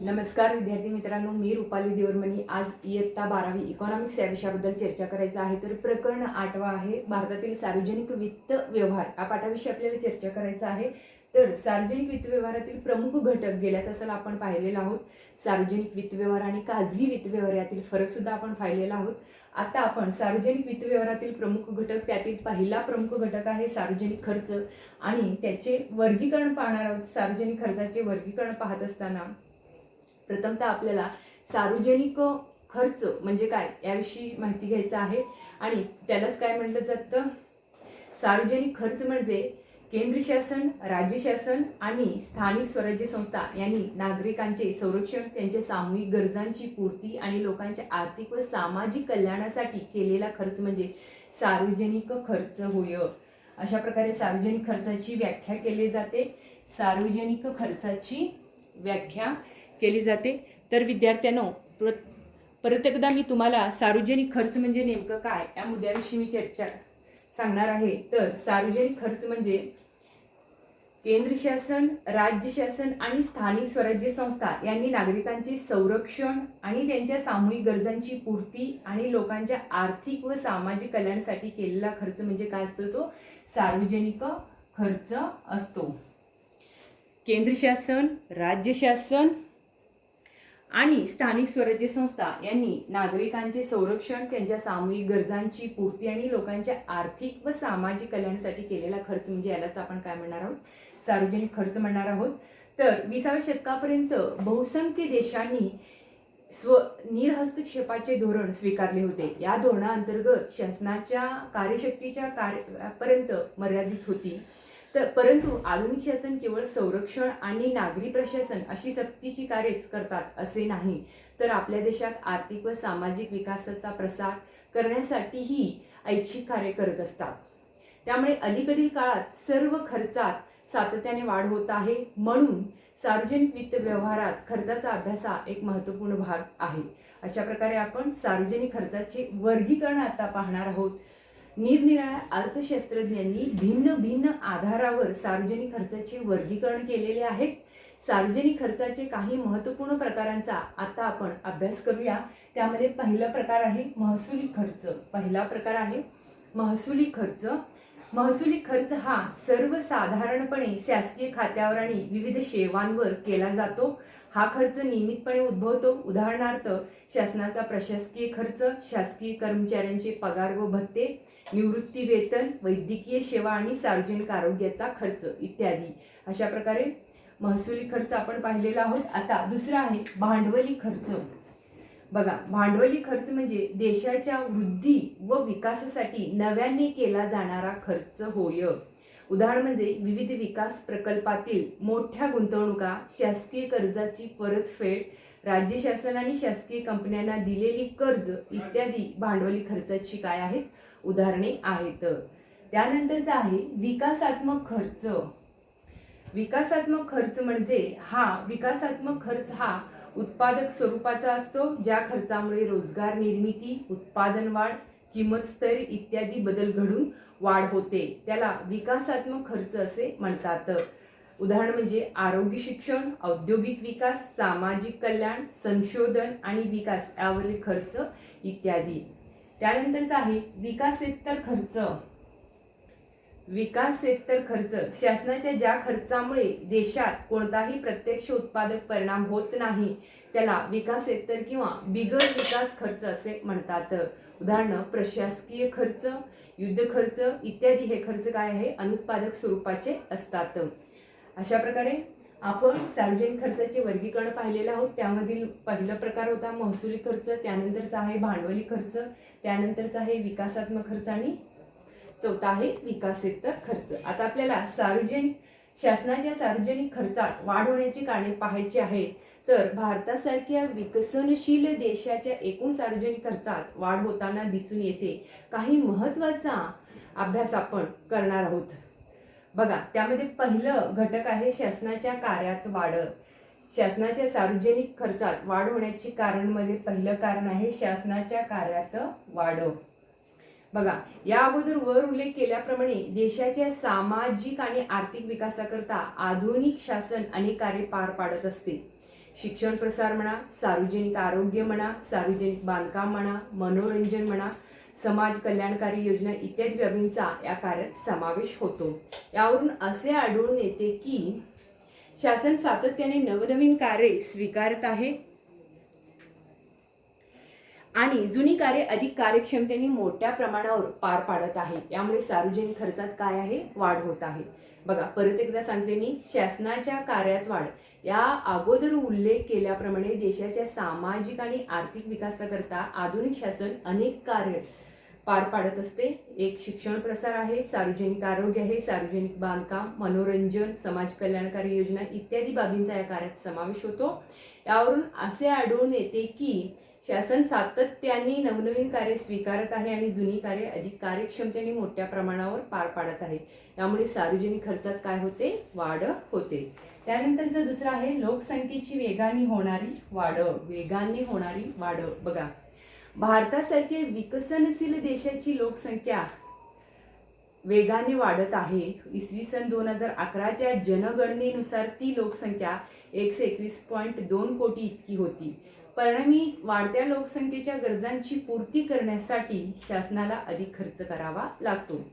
नमस्कार विद्यार्थी मित्रांनो, मी रुपाली देवरमणी। आज इयत्ता 12वी इकॉनॉमिक्स या विषयाबद्दल चर्चा करायचं आहे। तर प्रकरण 8वा आहे भारतातील सार्वजनिक वित्त व्यवहार या पाठाविषयी आपल्याला चर्चा करायचं आहे। तर सार्वजनिक वित्त व्यवहारातील प्रमुख घटक गेल्या तासाला आपण पाहिलेला आहोत। सार्वजनिक वित्त व्यवहार आणि खाजगी वित्त व्यवहार यातील फरक सुद्धा आपण पाहिलेला आहोत। आता आपण सार्वजनिक वित्त व्यवहारातील प्रमुख घटक, त्यातील पहिला प्रमुख घटक आहे सार्वजनिक खर्च आणि त्याचे वर्गीकरण पाहणार आहोत। सार्वजनिक खर्चाचे वर्गीकरण पाहत असताना प्रथमतः आपल्याला सार्वजनिक खर्च म्हणजे काय याविषयी माहिती घ्यायचं आहे आणि त्यालाच काय म्हटलं जातं, सार्वजनिक खर्च म्हणजे केंद्र शासन, राज्य शासन आणि स्थानिक स्वराज्य संस्था यांनी नागरिकांचे संरक्षण, त्यांच्या सामूहिक गरजांची पूर्ती आणि लोकांच्या आर्थिक व सामाजिक कल्याणासाठी केलेला खर्च म्हणजे सार्वजनिक खर्च होय। अशा प्रकारे सार्वजनिक खर्चाची व्याख्या केली जाते। सार्वजनिक खर्चाची व्याख्या केली जाते। तर विद्यार्थ्यांनो, परत एकदा मी तुम्हाला सार्वजनिक खर्च म्हणजे नेमकं काय या मुद्द्याविषयी मी चर्चा सांगणार आहे। तर सार्वजनिक खर्च म्हणजे केंद्र शासन, राज्य शासन आणि स्थानिक स्वराज्य संस्था यांनी नागरिकांचे संरक्षण आणि त्यांच्या सामूहिक गरजांची पूर्ती आणि लोकांच्या आर्थिक व सामाजिक कल्याणासाठी केलेला खर्च म्हणजे काय असतो, तो सार्वजनिक खर्च असतो। केंद्र शासन, राज्य शासन आणि स्थानिक स्वराज्य संस्था यांनी नागरिकांचे संरक्षण, त्यांच्या सामूहिक गरजांची पूर्ती आणि लोकांच्या आर्थिक व सामाजिक कल्याणासाठी केलेला खर्च म्हणजे यालाच आपण काय म्हणणार आहोत, सार्वजनिक खर्च म्हणणार आहोत। तर 20व्या शतकापर्यंत बहुसंख्य देशांनी निर्हस्तक्षेपाचे धोरण स्वीकारले होते। या धोरणाअंतर्गत शासनाच्या कार्यशक्तीच्या कार्यापर्यंत मर्यादित होती। परंतु आधुनिक शासन केवळ संरक्षण आणि नागरी प्रशासन अशी सक्तीची कार्यच करतात असे नाही, तर आपल्या देशात आर्थिक व सामाजिक विकासाचा प्रसार करण्यासाठीही ऐच्छिक कार्य करत असतात। त्यामुळे अलीकडील काळात सर्व खर्चात सातत्याने वाढ होत आहे। म्हणून सार्वजनिक वित्त व्यवहारात खर्चाचा अभ्यास हा एक महत्त्वपूर्ण भाग आहे। अशा प्रकारे आपण सार्वजनिक खर्चाचे वर्गीकरण आता पाहणार आहोत। निरनिराळ्या अर्थशास्त्रज्ञांनी भिन्न भिन्न आधारावर सार्वजनिक खर्चाचे वर्गीकरण केलेले आहे। सार्वजनिक खर्चाचे काही महत्त्वपूर्ण प्रकारांचा आता आपण अभ्यास करूया। त्यामध्ये पहिला प्रकार आहे महसुली खर्च। पहिला प्रकार आहे महसुली खर्च। महसुली खर्च हा सर्वसाधारणपणे शासकीय खात्यावर आणि विविध सेवांवर केला जातो। हा खर्च नियमितपणे उद्भवतो। उदाहरणार्थ शासनाचा प्रशासकीय खर्च, शासकीय कर्मचाऱ्यांचे पगार व भत्ते, निवृत्ती वेतन, वैद्यकीय सेवा आणि सार्वजनिक आरोग्याचा खर्च इत्यादी। अशा प्रकारे महसुली खर्च आपण पाहिलेला आहोत। आता दुसरा आहे भांडवली खर्च। बघा, भांडवली खर्च म्हणजे देशाच्या वृद्धी व विकासासाठी नव्याने केला जाणारा खर्च होय। उदाहरण म्हणजे विविध विकास प्रकल्पातील मोठ्या गुंतवणुका, शासकीय कर्जाची परतफेड, राज्य शासन आणि शासकीय कंपन्यांना दिलेली कर्ज इत्यादी भांडवली खर्चाची काय आहेत, उदाहरणे आहेत। त्यानंतरचा आहे विकासात्मक खर्च। विकासात्मक खर्च म्हणजे विकासात्मक खर्च हा उत्पादक स्वरूपाचा असतो, ज्या खर्चामुळे रोजगार निर्मिती, उत्पादन वाढ, किंमत स्तर इत्यादी बदल घडून वाढ होते, त्याला विकासात्मक खर्च असे म्हणतात। उदाहरण म्हणजे आरोग्य, शिक्षण, औद्योगिक विकास, सामाजिक कल्याण, संशोधन आणि विकास यावरील खर्च इत्यादी। त्यानंतरचा आहे विकासेतर खर्च। विकासेतर खर्च शासनाच्या ज्या खर्चामुळे देशात कोणताही प्रत्यक्ष उत्पादक परिणाम होत नाही, त्याला विकासेतर किंवा बिगर विकास खर्च असे म्हणतात। उदाहरण प्रशासकीय खर्च, युद्ध खर्च इत्यादी हे खर्च काय आहे, अनुत्पादक स्वरूपाचे असतात। अशा प्रकारे आपण सार्वजनिक खर्चाचे वर्गीकरण पाहिलेले आहोत। त्यामधील पहिला प्रकार होता महसुली खर्च, त्यानंतरचा आहे भांडवली खर्च, त्यानंतरचा आहे विकासात्मक खर्च आणि चौथा आहे विकासेतर खर्च। आता आपल्याला शासनाच्या सार्वजनिक खर्चात वाढ होण्याची कारणे पाहायची आहेत। तर भारतासारख्या विकसनशील देशाच्या एकूण सार्वजनिक खर्चात वाढ होताना दिसून येते। काही महत्त्वाचा अभ्यास आपण करणार आहोत। बघा, त्यामध्ये पहिलं घटक आहे शासनाच्या कार्यात वाढ। शासनाच्या सार्वजनिक खर्चात वाढ होण्याची कारणमध्ये पहिलं कारण आहे शासनाच्या कार्यात वाढ। बघा, या अगोदर वर उल्लेख केल्याप्रमाणे देशाच्या सामाजिक आणि आर्थिक विकासाकरता आधुनिक शासन अनेक कार्य पार पाडत असते। शिक्षण प्रसार म्हणा, सार्वजनिक आरोग्य म्हणा, सार्वजनिक बांधकाम म्हणा, मनोरंजन म्हणा, समाज कल्याणकारी योजना इत्यादी बाबींचा या कार्यात समावेश होतो. यावरून असे आढळून येते की शासन सातत्याने नवनवीन कार्ये स्वीकारत आहे आणि जुनी कार्ये अधिक कार्यक्षमतेने मोठ्या प्रमाणावर पार पाडत आहे. यामुळे सार्वजनिक खर्चात काय आहे, वाढ होत आहे. बघा, परत एकदा सांगते मी, शासनाच्या कार्यात वाढ. या अगोदर उल्लेख केल्याप्रमाणे देशाच्या सामाजिक आणि आर्थिक विकासाकरता आधुनिक शासन अनेक कार्य पार पाडत असते. एक शिक्षण प्रसार आहे, सार्वजनिक आरोग्य आहे, सार्वजनिक बांधकाम, मनोरंजन, समाज कल्याणकारी योजना इत्यादी बाबींचा या कार्यात समावेश होतो. यावरून असे आढळून येते की शासन सातत्याने नवनवीन कार्य स्वीकारत आहे आणि जुनी कार्य अधिक कार्यक्षमतेने मोठ्या प्रमाणावर पार पाडत आहे. त्यामुळे सार्वजनिक खर्चात काय होते, वाढ होते. त्यानंतरचं दुसरं आहे लोकसंख्येची वेगाने होणारी वाढ. वेगाने होणारी वाढ. बघा, भारतासारखे विकसनशील देशाची लोकसंख्या वेगाने वाढत आहे. इसवी सन 2011च्या जनगणनेनुसार ती लोकसंख्या 121.2 कोटी इतकी होती. परिणामी वाढत्या लोकसंख्येच्या गरजांची पूर्ती करण्यासाठी शासनाला अधिक खर्च करावा लागतो.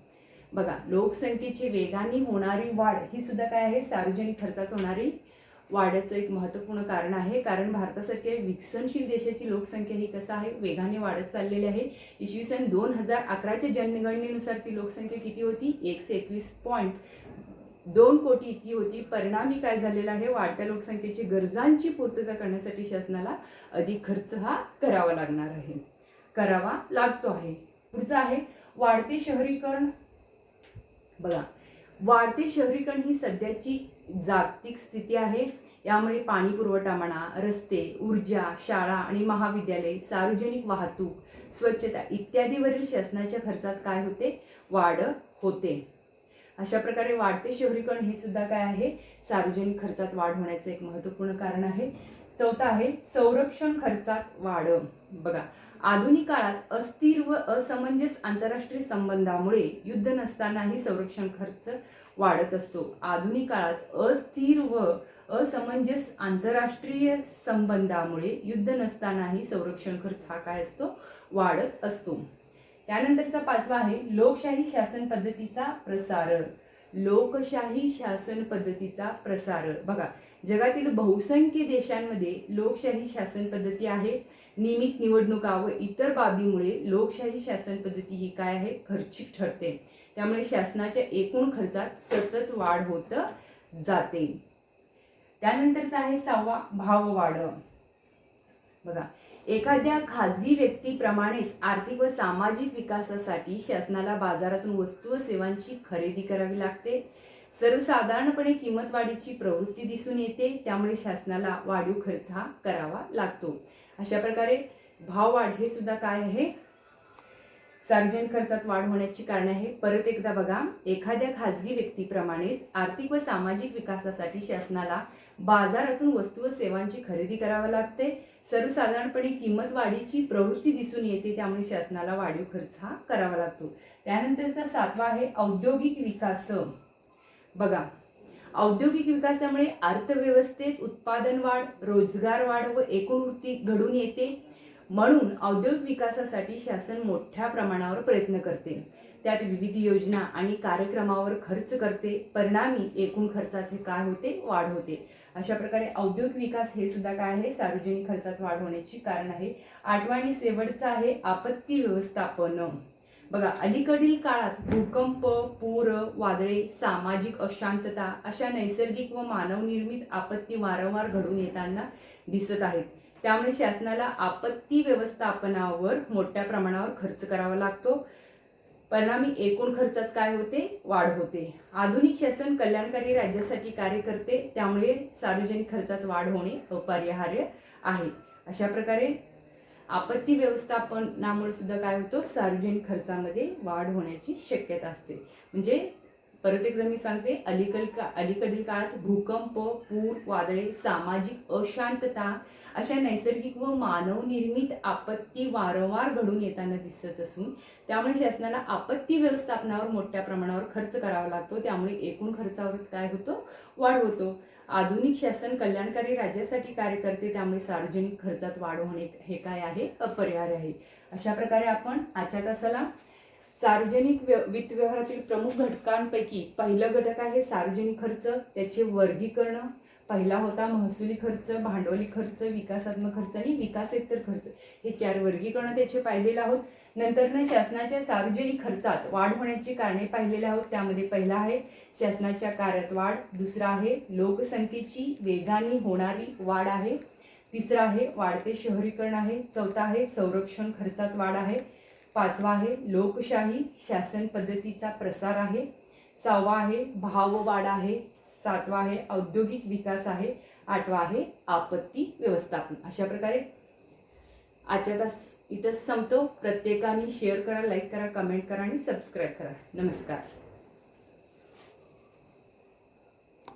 बघा, लोकसंख्येची वेगाने होणारी वाढ ही सुद्धा काय आहे, सार्वजनिक खर्चात होणारी वाढीचं एक महत्त्वपूर्ण कारण आहे. कारण भारतासारख्या विकसनशील देशाची लोकसंख्या ही कसं आहे, वेगाने वाढत चाललेली आहे. इसवी सन 2011च्या जनगणनेनुसार ती लोकसंख्या किती होती, 121.2 कोटी इतकी होती. परिणामी काय झालेला आहे, वाढत्या लोकसंख्येची गरजांची पूर्तता करण्यासाठी शासनाला अधिक खर्च हा करावा लागणार आहे, करावा लागतो आहे. पुढचं आहे वाढते शहरीकरण. बघा, वाढते शहरीकरण ही सध्याची जागतिक स्थिती आहे. यामुळे पाणी पुरवठा म्हणा, रस्ते, ऊर्जा, शाळा आणि महाविद्यालय, सार्वजनिक वाहतूक, स्वच्छता इत्यादीवरील शासनाच्या खर्चात काय होते, वाढ होते. अशा प्रकारे वाढते शहरीकरण हे सुद्धा काय आहे, सार्वजनिक खर्चात वाढ होण्याचं एक महत्त्वपूर्ण कारण आहे. चौथा आहे संरक्षण खर्चात वाढ. बघा, आधुनिक काळात अस्थिर व असमंजस आंतरराष्ट्रीय संबंधामुळे युद्ध नसतानाही संरक्षण खर्च वाढत असतो. आधुनिक काळात अस्थिर व असमंजस आंतरराष्ट्रीय संबंधामुळे युद्ध नसतानाही संरक्षण खर्च हा काय असतो, वाढत असतो. त्यानंतरचा पाचवा आहे लोकशाही शासन पद्धतीचा प्रसार. लोकशाही शासन पद्धतीचा प्रसार. बघा, जगातील बहुसंख्य देशांमध्ये लोकशाही शासन पद्धती आहे. नियमित निवडणुका व इतर बाबीमुळे लोकशाही शासन पद्धती ही काय आहे, खर्चिक ठरते. त्यामुळे शासनाच्या एकूण खर्चात सतत वाढ होत जाते. त्यानंतरचा आहे सहावा भाववाढ. बघा, एखाद्या खाजगी व्यक्तीप्रमाणेच आर्थिक व सामाजिक विकासासाठी शासनाला बाजारातून वस्तू व सेवांची खरेदी करावी लागते. सर्वसाधारणपणे किंमत वाढीची प्रवृत्ती दिसून येते. त्यामुळे शासनाला वाढीव खर्च हा करावा लागतो. अशा प्रकारे भाववाढ हे सुद्धा काय आहे, सार्वजनिक खर्चात वाढ होण्याची कारण आहे. परत एकदा बघा, एखाद्या खाजगी व्यक्तीप्रमाणेच आर्थिक व सामाजिक विकासासाठी शासनाला बाजारातून वस्तू व सेवांची खरेदी करावी लागते. सर्वसाधारणपणे किंमत वाढीची प्रवृत्ती दिसून येते. त्यामुळे शासनाला वाढीव खर्च हा करावा लागतो. त्यानंतरचा सातवा आहे औद्योगिक विकास. बघा, औद्योगिक विकासामुळे अर्थव्यवस्थेत उत्पादन वाढ, रोजगार वाढ व एकूण वृद्धी घडून येते. म्हणून औद्योगिक विकासासाठी शासन मोठ्या प्रमाणावर प्रयत्न करते. त्यात विविध योजना आणि कार्यक्रमावर खर्च करते. परिणामी एकूण खर्चात हे काय होते, वाढ होते. अशा प्रकारे औद्योगिक विकास हे सुद्धा काय आहे, सार्वजनिक खर्चात वाढ होण्याची कारण आहे. आठवा आणि शेवटचा आहे आपत्ती व्यवस्थापन. बघा, अलीकडील काळात भूकंप, पूर, वादळे, सामाजिक अशांतता अशा नैसर्गिक व मानवनिर्मित आपत्ती वारंवार घडून येताना दिसत आहेत. त्यामुळे शासनाला आपत्ती व्यवस्थापनावर मोठ्या प्रमाणावर खर्च करावा लागतो. परिणामी एकूण खर्चात काय होते, वाढ होते. आधुनिक शासन कल्याणकारी राज्यासाठी कार्य करते. त्यामुळे सार्वजनिक खर्चात वाढ होणे अपरिहार्य आहे. अशा प्रकारे आपत्ती व्यवस्थापनामुळे सुद्धा काय होतं, सार्वजनिक खर्चामध्ये वाढ होण्याची शक्यता असते. म्हणजे परत एकदा मी सांगते, अलीकडील काळात भूकंप, पूर, वादळे, सामाजिक अशांतता अशा नैसर्गिक व मानवनिर्मित आपत्ती वारंवार घडून येताना दिसत असून त्यामुळे शासनाला आपत्ती व्यवस्थापनावर मोठ्या प्रमाणावर खर्च करावा लागतो. त्यामुळे एकूण खर्चावर काय होतो, वाढ होतो. आधुनिक शासन कल्याणकारी राज्यासाठी कार्य करते, त्यामुळे सार्वजनिक खर्चात वाढ होणे हे काय आहे, अपरिहार्य आहे. अशा प्रकारे आपण आजच्या तासाला सार्वजनिक वित्त व्यवहारातील प्रमुख घटकांपैकी पहिलं घटक आहे सार्वजनिक खर्च, त्याचे वर्गीकरण. पहिला होता महसुली खर्च, भांडवली खर्च, विकासात्मक खर्च आणि विकासेतर खर्च. हे 4 वर्गीकरण त्याचे पाहिलेले आहोत. नंतरनं शासनाच्या सार्वजनिक खर्चात वाढ होण्याची कारणे पाहिलेले आहोत. त्यामध्ये पहिला आहे शासनाच्या कार्यात वाढ, दुसरा आहे लोकसंख्येची वेगाने होणारी वाढ आहे, तिसरा आहे वाढते शहरीकरण आहे, चौथा आहे संरक्षण खर्चात वाढ आहे, पाचवा आहे लोकशाही शासन पद्धतीचा प्रसार आहे, सहावा आहे भाववाढ आहे, सातवा आहे औद्योगिक विकास आहे, आठवा आहे आपत्ती व्यवस्थापन. अशा प्रकारे आजच्या तास इथंच संपतो. प्रत्येकाने शेअर करा, लाईक करा, कमेंट करा आणि सबस्क्राईब करा. नमस्कार.